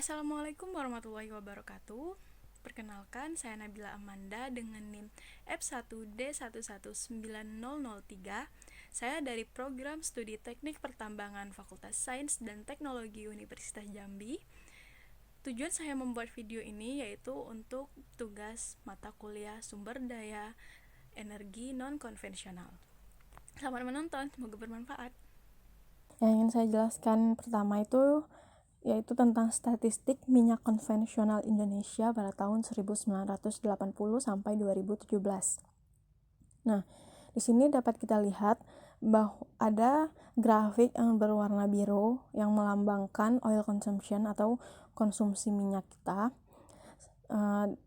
Assalamualaikum warahmatullahi wabarakatuh. Perkenalkan, saya Nabila Amanda dengan NIM F1D119003. Saya dari Program Studi Teknik Pertambangan Fakultas Sains dan Teknologi Universitas Jambi. Tujuan saya membuat video ini yaitu untuk tugas mata kuliah sumber daya energi non-konvensional. Selamat menonton, semoga bermanfaat. Yang ingin saya jelaskan pertama itu yaitu tentang statistik minyak konvensional Indonesia pada tahun 1980 sampai 2017. Nah, di sini dapat kita lihat bahwa ada grafik yang berwarna biru yang melambangkan oil consumption atau konsumsi minyak kita.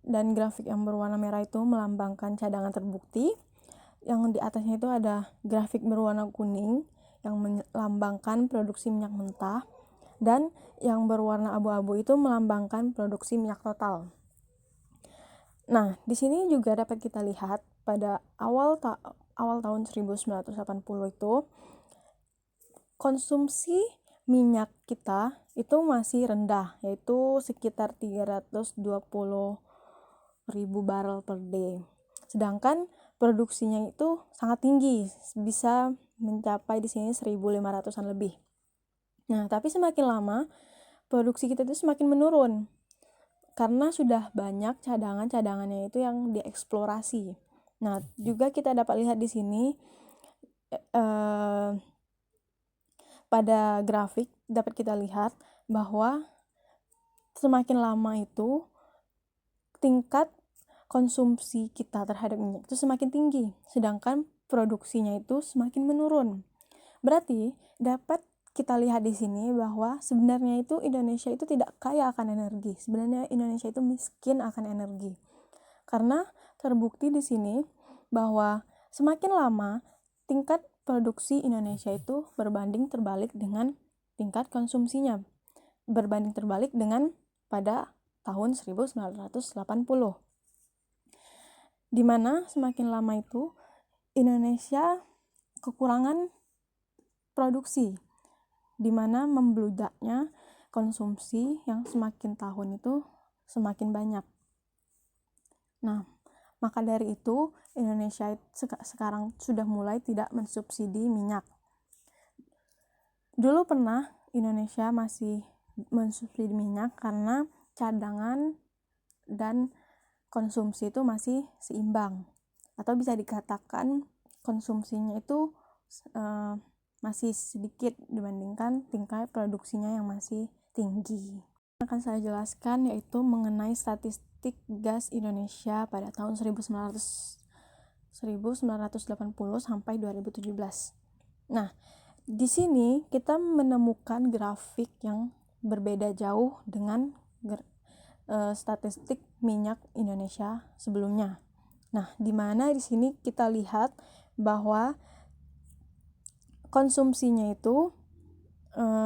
Dan grafik yang berwarna merah itu melambangkan cadangan terbukti. Yang di atasnya itu ada grafik berwarna kuning yang melambangkan produksi minyak mentah, dan yang berwarna abu-abu itu melambangkan produksi minyak total. Nah, di sini juga dapat kita lihat pada awal tahun 1980 itu konsumsi minyak kita itu masih rendah, yaitu sekitar 320.000 barrel per day. Sedangkan produksinya itu sangat tinggi, bisa mencapai di sini 1.500-an lebih. Nah, tapi semakin lama produksi kita itu semakin menurun karena sudah banyak cadangannya itu yang dieksplorasi. Nah, juga kita dapat lihat di sini pada grafik dapat kita lihat bahwa semakin lama itu tingkat konsumsi kita terhadap minyak itu semakin tinggi, sedangkan produksinya itu semakin menurun. Berarti dapat kita lihat di sini bahwa sebenarnya itu Indonesia itu tidak kaya akan energi. Sebenarnya Indonesia itu miskin akan energi. Karena terbukti di sini bahwa semakin lama tingkat produksi Indonesia itu berbanding terbalik dengan tingkat konsumsinya. Berbanding terbalik dengan pada tahun 1980. Di mana semakin lama itu Indonesia kekurangan produksi, di mana membludaknya konsumsi yang semakin tahun itu semakin banyak. Nah, maka dari itu Indonesia sekarang sudah mulai tidak mensubsidi minyak. Dulu pernah Indonesia masih mensubsidi minyak karena cadangan dan konsumsi itu masih seimbang, atau bisa dikatakan konsumsinya itu masih sedikit dibandingkan tingkat produksinya yang masih tinggi. Akan saya jelaskan yaitu mengenai statistik gas Indonesia pada tahun 1980 sampai 2017. Nah, di sini kita menemukan grafik yang berbeda jauh dengan statistik minyak Indonesia sebelumnya. Nah, di mana di sini kita lihat bahwa konsumsinya itu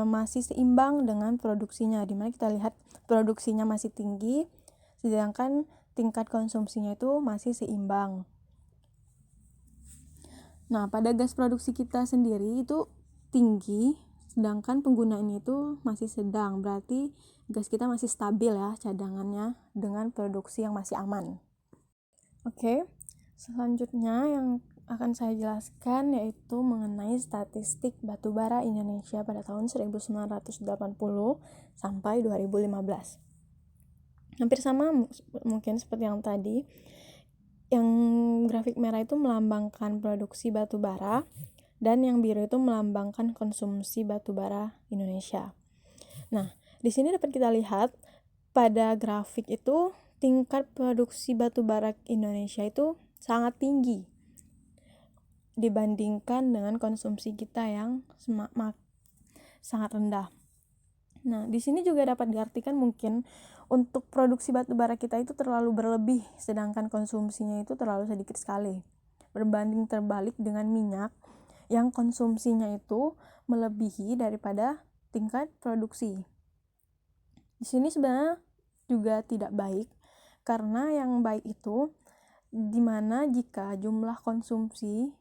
masih seimbang dengan produksinya, di mana kita lihat produksinya masih tinggi, sedangkan tingkat konsumsinya itu masih seimbang. Nah, pada gas produksi kita sendiri itu tinggi, sedangkan penggunaannya itu masih sedang. Berarti gas kita masih stabil ya cadangannya dengan produksi yang masih aman. Oke, selanjutnya yang akan saya jelaskan yaitu mengenai statistik batubara Indonesia pada tahun 1980 sampai 2015. Hampir sama mungkin seperti yang tadi. Yang grafik merah itu melambangkan produksi batubara, dan yang biru itu melambangkan konsumsi batubara Indonesia. Nah, di sini dapat kita lihat pada grafik itu tingkat produksi batubara Indonesia itu sangat tinggi dibandingkan dengan konsumsi kita yang sangat rendah. Nah, di sini juga dapat diartikan mungkin untuk produksi batubara kita itu terlalu berlebih, sedangkan konsumsinya itu terlalu sedikit sekali. Berbanding terbalik dengan minyak yang konsumsinya itu melebihi daripada tingkat produksi. Di sini sebenarnya juga tidak baik, karena yang baik itu dimana jika jumlah konsumsi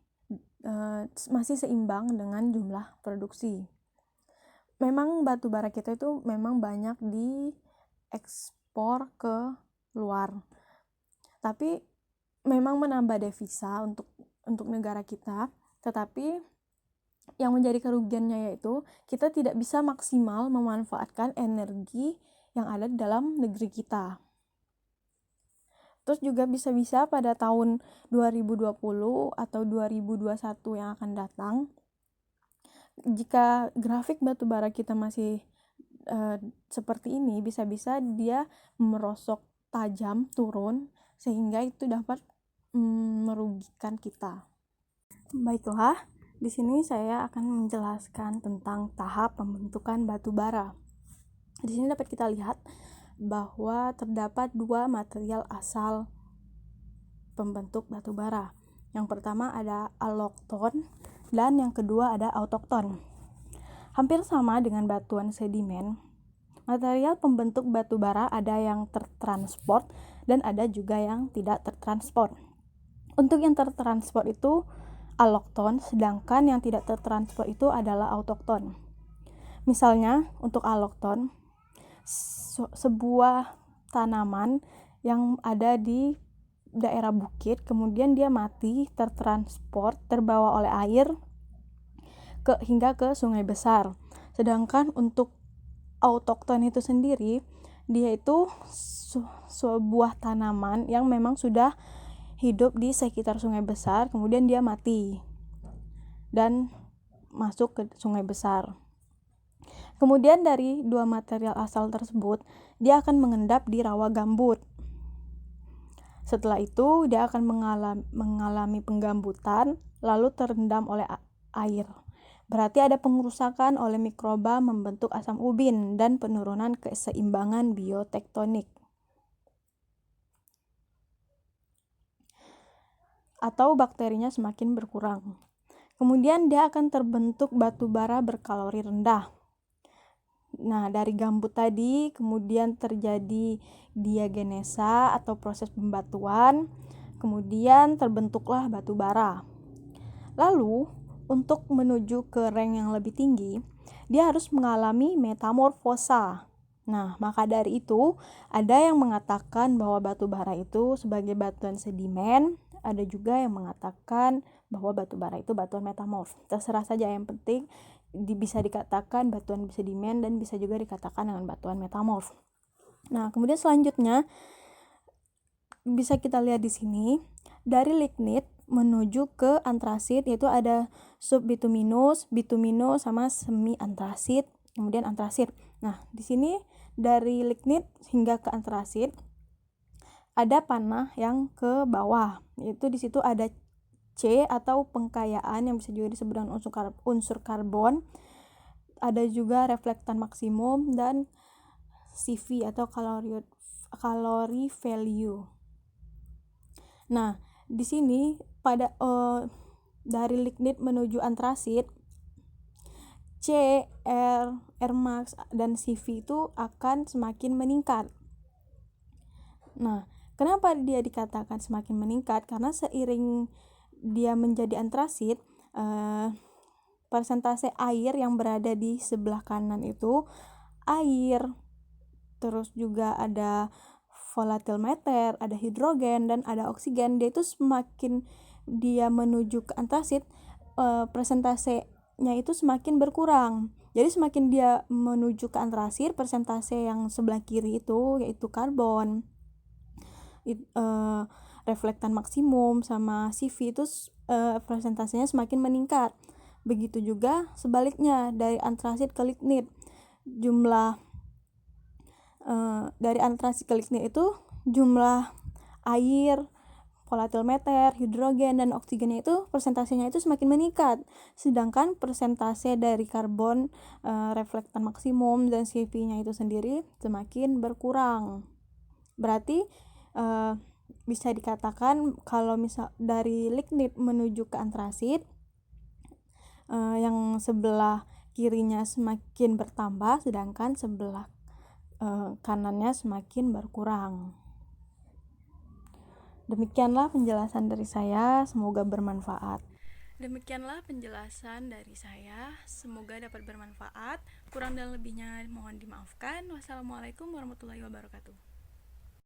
masih seimbang dengan jumlah produksi. Memang batu bara kita itu memang banyak di ekspor ke luar. Tapi memang menambah devisa untuk negara kita, tetapi yang menjadi kerugiannya yaitu kita tidak bisa maksimal memanfaatkan energi yang ada di dalam negeri kita. Terus juga bisa-bisa pada tahun 2020 atau 2021 yang akan datang, jika grafik batubara kita masih seperti ini, bisa-bisa dia merosok tajam turun sehingga itu dapat merugikan kita. Baiklah, di sini saya akan menjelaskan tentang tahap pembentukan batu bara. Di sini dapat kita lihat bahwa terdapat dua material asal pembentuk batu bara. Yang pertama ada allochthon dan yang kedua ada autochthon. Hampir sama dengan batuan sedimen, material pembentuk batu bara ada yang tertransport dan ada juga yang tidak tertransport. Untuk yang tertransport itu allochthon, sedangkan yang tidak tertransport itu adalah autochthon. Misalnya untuk allochthon, sebuah tanaman yang ada di daerah bukit, kemudian dia mati, tertransport, terbawa oleh air hingga ke sungai besar. Sedangkan untuk autochthon itu sendiri, dia itu sebuah tanaman yang memang sudah hidup di sekitar sungai besar, kemudian dia mati dan masuk ke sungai besar. Kemudian dari dua material asal tersebut, dia akan mengendap di rawa gambut. Setelah itu, dia akan mengalami penggambutan, lalu terendam oleh air. Berarti ada pengerusakan oleh mikroba membentuk asam ubin dan penurunan keseimbangan biotektonik. Atau bakterinya semakin berkurang. Kemudian dia akan terbentuk batu bara berkalori rendah. Nah, dari gambut tadi kemudian terjadi diagenesa atau proses pembatuan, kemudian terbentuklah batu bara. Lalu, untuk menuju ke rank yang lebih tinggi, dia harus mengalami metamorfosa. Nah, maka dari itu, ada yang mengatakan bahwa batu bara itu sebagai batuan sedimen, ada juga yang mengatakan bahwa batu bara itu batuan metamorf. Terserah saja, yang penting bisa dikatakan batuan sedimen dan bisa juga dikatakan dengan batuan metamorf. Nah, kemudian selanjutnya bisa kita lihat di sini dari lignit menuju ke antrasit, yaitu ada subbituminus, bituminus sama semi antrasit, kemudian antrasit. Nah, di sini dari lignit hingga ke antrasit ada panah yang ke bawah, yaitu di situ ada C atau pengkayaan yang bisa juga disebut dengan unsur karbon. Ada juga reflektan maksimum dan CV atau kalori value. Nah, di sini pada dari lignit menuju antrasit, C, R max dan CV itu akan semakin meningkat. Nah, kenapa dia dikatakan semakin meningkat? Karena seiring dia menjadi antrasit, persentase air yang berada di sebelah kanan itu air, terus juga ada volatile matter, ada hidrogen dan ada oksigen. Dia itu semakin dia menuju ke antrasit, persentasenya itu semakin berkurang. Jadi semakin dia menuju ke antrasit, persentase yang sebelah kiri itu yaitu karbon, reflektan maksimum sama CV itu persentasenya semakin meningkat. Begitu juga sebaliknya dari antrasit ke lignit, jumlah dari antrasit ke lignit itu jumlah air, volatile matter, hidrogen dan oksigennya itu persentasenya itu semakin meningkat, sedangkan persentase dari karbon, reflektan maksimum dan CV-nya itu sendiri semakin berkurang. Berarti bisa dikatakan kalau misal dari lignit menuju ke antrasit, yang sebelah kirinya semakin bertambah sedangkan sebelah kanannya semakin berkurang. Demikianlah penjelasan dari saya, semoga bermanfaat. Demikianlah penjelasan dari saya, semoga dapat bermanfaat. Kurang dan lebihnya mohon dimaafkan. Wassalamualaikum warahmatullahi wabarakatuh.